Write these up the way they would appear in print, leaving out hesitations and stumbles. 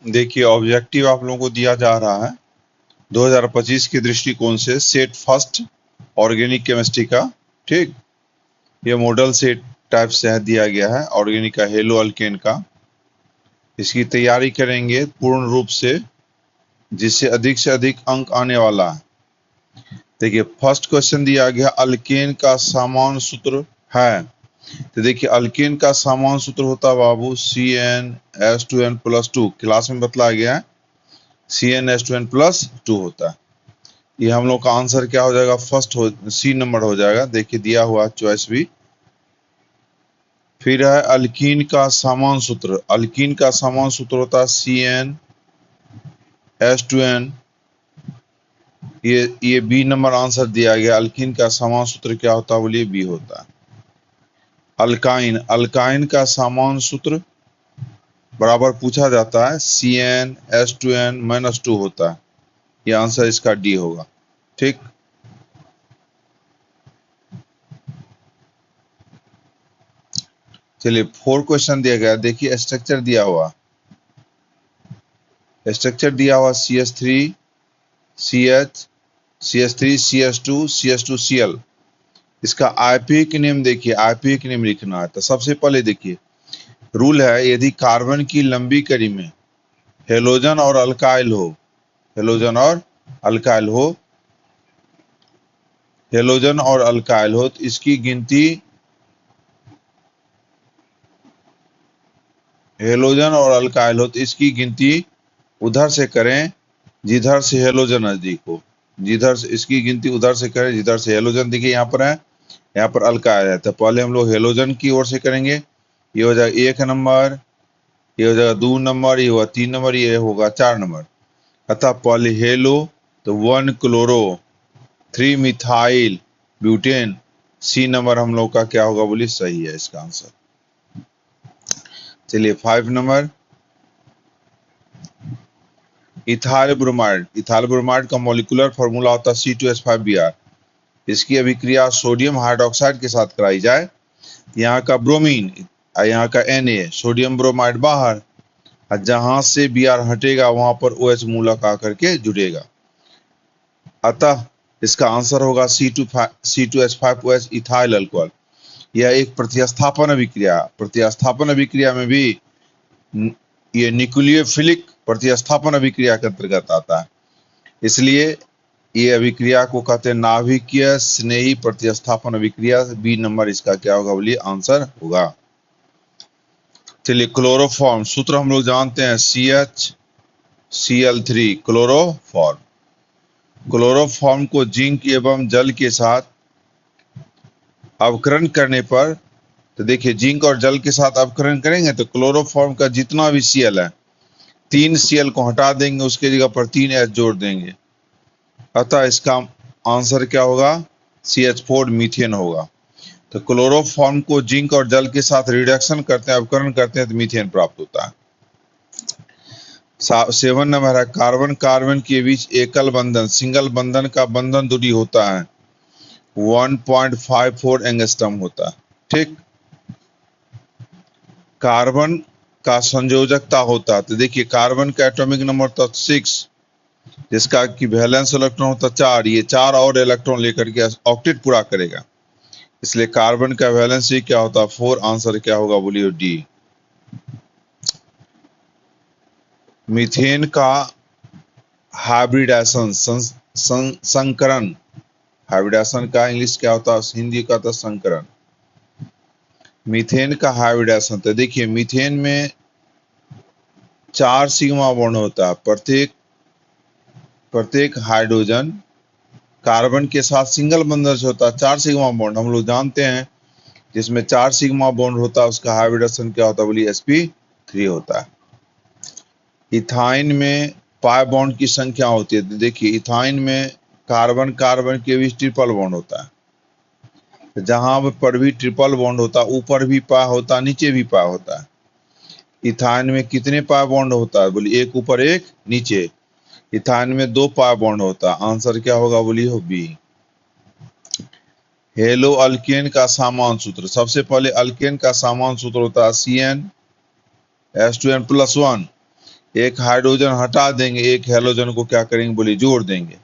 देखिए ऑब्जेक्टिव आप लोगों को दिया जा रहा है 2025 के दृष्टिकोण से सेट फर्स्ट ऑर्गेनिक केमिस्ट्री का। ठीक, ये मॉडल सेट टाइप से दिया गया है ऑर्गेनिक का हेलो अल्केन का। इसकी तैयारी करेंगे पूर्ण रूप से जिससे अधिक से अधिक अंक आने वाला है। देखिए फर्स्ट क्वेश्चन दिया गया अल्केन का सामान्य सूत्र है। तो देखिए अल्केन का सामान्य सूत्र होता है बाबू CnH2n+2। क्लास में बतलाया गया है CnH2n+2 होता है। ये हम लोग का आंसर क्या हो जाएगा, फर्स्ट हो सी नंबर हो जाएगा। देखिए दिया हुआ चॉइस भी। फिर है अल्कीन का सामान्य सूत्र। अल्कीन का सामान्य सूत्र होता है CnH2n। ये बी नंबर आंसर दिया गया। अल्कीन का सामान्य सूत्र क्या होता है, बोलिए बी होता है। अल्काइन, अल्काइन का सामान्य सूत्र बराबर पूछा जाता है CnH2n-2 होता है। ये आंसर इसका डी होगा। ठीक, चलिए 4 क्वेश्चन दिया गया। देखिए स्ट्रक्चर दिया हुआ, स्ट्रक्चर दिया हुआ CH3 CH CH3 CH2 CH2Cl। इसका आईपीक नेम देखिए, आईपीक नेम लिखना है। तो सबसे पहले देखिए रूल है, यदि कार्बन की लंबी कड़ी में हेलोजन और अल्काइल हो, हेलोजन और अल्काइल हो, हेलोजन और अल्काइल हो, तो इसकी गिनती हेलोजन और अल्काइल हो तो इसकी गिनती उधर से करें जिधर से हेलोजन नजदीक हो। जिधर से इसकी गिनती उधर से करें जिधर से हेलोजन, देखिए यहाँ पर है, यहाँ पर अल्काइल है। तो पहले हम लोग हेलोजन की ओर से करेंगे। ये हो जाएगा 1 नंबर, ये हो जाएगा 2 नंबर, ये होगा 3 नंबर, ये होगा 4 नंबर। अतः पहले हेलो तो 1 chloro 3 methyl butane, C number हम लोग का क्या होगा, बोलिए सही है इसका आंसर। चलिए 5 number ethyl bromide. Ethyl bromide का मॉलिक्यूलर फॉर्मूला होता है C2H5Br। इसकी अभिक्रिया सोडियम हाइड्रोक्साइड के साथ कराई जाए, यहाँ का ब्रोमीन यहाँ का Na, सोडियम ब्रोमाइड बाहर, और जहां से Br हटेगा वहां पर OH मूलक आकर के जुड़ेगा। अतः इसका आंसर होगा C2H5OH इथाइल अल्कोहल। यह एक प्रतिस्थापन अभिक्रिया, प्रतिस्थापन अभिक्रिया में भी ये न्यूक्लियोफिलिक प्रतिस्थापन अभिक्रिया के अंतर्गत आता है, इसलिए ये अभिक्रिया को कहते हैं नाभिकीय स्नेही प्रतिस्थापन अभिक्रिया। बी नंबर इसका क्या होगा, बोलिए आंसर होगा। चलिए क्लोरोफॉर्म, सूत्र हम लोग जानते हैं CHCl3 क्लोरोफॉर्म। क्लोरोफॉर्म को जिंक एवं जल के साथ अवकरण करने पर, तो देखिए जिंक और जल के साथ अवकरण करेंगे तो क्लोरोफॉर्म का जितना भी Cl है 3 Cl को हटा देंगे, उसके जगह पर 3 H जोड़ देंगे। अतः इसका आंसर क्या होगा, CH4 मीथेन होगा। तो क्लोरोफॉर्म को जिंक और जल के साथ रिडक्शन करते हैं, अवकरण करते हैं तो मीथेन प्राप्त होता है। 7 नंबर है कार्बन कार्बन के बीच एकल बंधन सिंगल बंधन का बंधन दूरी होता है 1.54 एंगस्ट्रॉम होता है। ठीक, कार्बन का संयोजकता होता है, तो देखिए कार्बन का एटॉमिक नंबर होता है 6, जिसका कि वैलेंस इलेक्ट्रॉन होता है 4। ये 4 और इलेक्ट्रॉन लेकर के ऑक्टेट पूरा करेगा, इसलिए कार्बन का वैलेंस क्या होता है 4। आंसर क्या होगा, बोलिए डी। मीथेन का हाइब्रिडेशन संकरण, हाइब्रिडेशन का इंग्लिश क्या होता है, हिंदी का था संकरण। मीथेन का हाइब्रिडेशन, तो देखिए मीथेन में 4 सिग्मा बॉन्ड होता है। प्रत्येक हाइड्रोजन कार्बन के साथ सिंगल बंधन से होता है 4 सिग्मा बॉन्ड हम लोग जानते हैं। जिसमें 4 सिग्मा बॉन्ड होता है उसका हाइब्रिडेशन क्या होता है, बोलिए sp3 होता है। इथाइन में पाई बॉन्ड की संख्या होती है, तो देखिए इथाइन में कार्बन कार्बन के बीच ट्रिपल बॉन्ड होता है। तो जहां पर भी ट्रिपल बॉन्ड होता है ऊपर भी पाई होता है, नीचे भी पाई होता है। इथाइन में कितने पाई बॉन्ड होता है, बोलिए एक ऊपर एक नीचे। इथाइन में 2 पाई बॉन्ड होता है। आंसर क्या होगा, बोलिए हो बी। हेलो अल्केन का सामान्य सूत्र, सबसे पहले अल्केन का सामान्य सूत्र होता है CnH2n+1। एक हाइड्रोजन हटा देंगे, एक हेलोजन को क्या करेंगे बोलिए जोड़ देंगे।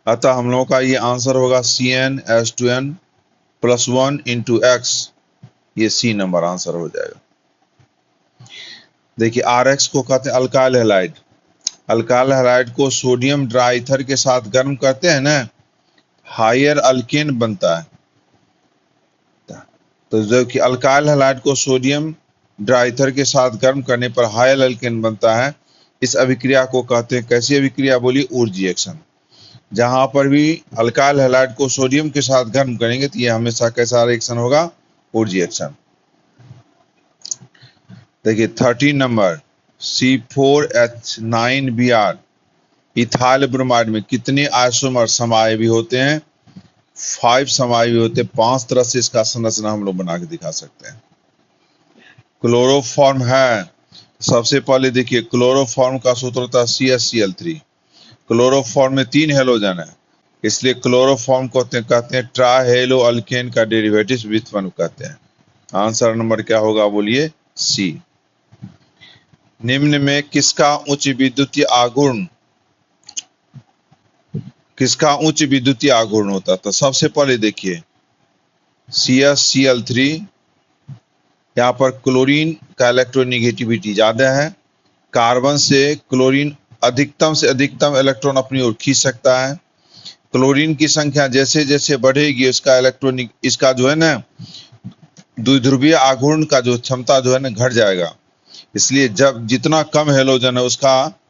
अतः हम लोगों का ये आंसर होगा CnH2n + 1 × X, ये C नंबर आंसर हो जाएगा। देखिए RX को कहते हैं अल्काइल हैलाइड। अल्काइल हैलाइड को सोडियम ड्राईथर के साथ गर्म करते हैं ना, हायर अल्केन बनता है। तो जो कि अल्काइल हैलाइड को सोडियम ड्राईथर के साथ गर्म करने पर हायर अल्केन बनता है, इस अभिक्रिया को कहते हैं कैसी अभिक्रिया बोलिए, वुड रिएक्शन। जहां पर भी अल्काइल हैलाइड को सोडियम के साथ गर्म करेंगे तो ये हमेशा कैसा रिएक्शन होगा, वुड रिएक्शन। देखिए 13 नंबर C4H9Br, इथाइल ब्रोमाइड में कितने आइसोमर समायवी होते हैं, 5 समायवी होते हैं। 5 तरह से इसका संरचना हम लोग बना के दिखा सकते हैं। क्लोरोफॉर्म है, सबसे पहले देखिए क्लोरोफॉर्म का सूत्र होता है CH-Cl3। क्लोरोफॉर्म में 3 हेलोजन है, इसलिए क्लोरोफॉर्म को कहते हैं ट्राहेलो अल्केन का डेरिवेटिव व्युत्पन्न कहते हैं। आंसर नंबर क्या होगा बोलिए, C। निम्न में किसका उच्च विद्युतीय आघूर्ण होता था। सबसे पहले देखिए CH-Cl3, यहाँ पर क्लोरीन का इलेक्ट्रोनेगेटिविटी ज्यादा है। कार्बन से क्लोरीन अधिकतम से अधिकतम इलेक्ट्रॉन अपनी ओर खींच सकता है। क्लोरीन की संख्या जैसे जैसे बढ़ेगी इसका जो है ना द्विध्रुवीय आघूर्ण का जो क्षमता जो है ना घट जाएगा। इसलिए जब जितना कम हेलोजन है उसका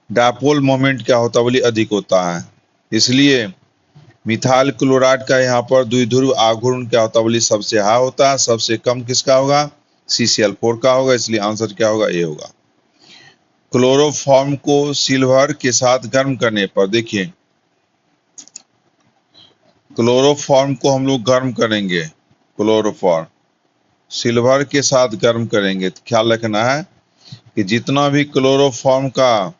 डायपोल मोमेंट क्या होता है बोलिए, अधिक होता है। इसलिए मिथाइल क्लोराइड का यहाँ पर द्विध्रुव आघूर्ण क्या होता है बोलिए, सबसे हाई होता है। सबसे कम किसका होगा, CCl4 का होगा। इसलिए आंसर क्या होगा, ये होगा। क्लोरोफॉर्म को सिल्वर के साथ गर्म करने पर, देखिए क्लोरोफॉर्म को हम लोग गर्म करेंगे, क्लोरोफॉर्म सिल्वर के साथ गर्म करेंगे तो ख्याल रखना है कि जितना भी क्लोरोफॉर्म का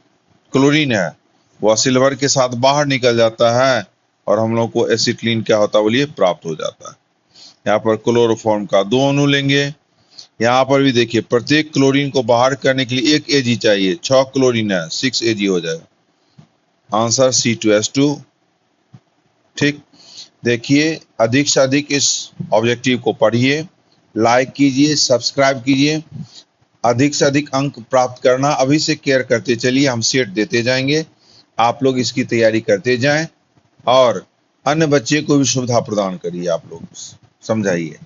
क्लोरीन है वह सिल्वर के साथ बाहर निकल जाता है और हम लोग को एसिटिलीन क्या होता है बोलिए, प्राप्त हो जाता है। यहाँ पर क्लोरोफॉर्म का 2 अणु लेंगे। यहाँ पर भी देखिए प्रत्येक क्लोरीन को बाहर करने के लिए 1 Ag चाहिए। 6 क्लोरीन है, 6 Ag हो जाएगा। Answer C2H2। ठीक, देखिए अधिक से अधिक इस ऑब्जेक्टिव को पढ़िए, लाइक कीजिए, सब्सक्राइब कीजिए। अधिक से अधिक अंक प्राप्त करना अभी से केयर करते चलिए, हम सेट देते जाएंगे। आप लोग इसकी तैयारी करते जाएं और अन्य बच्चे को भी सुविधा प्रदान करिए, आप लोग समझाइए।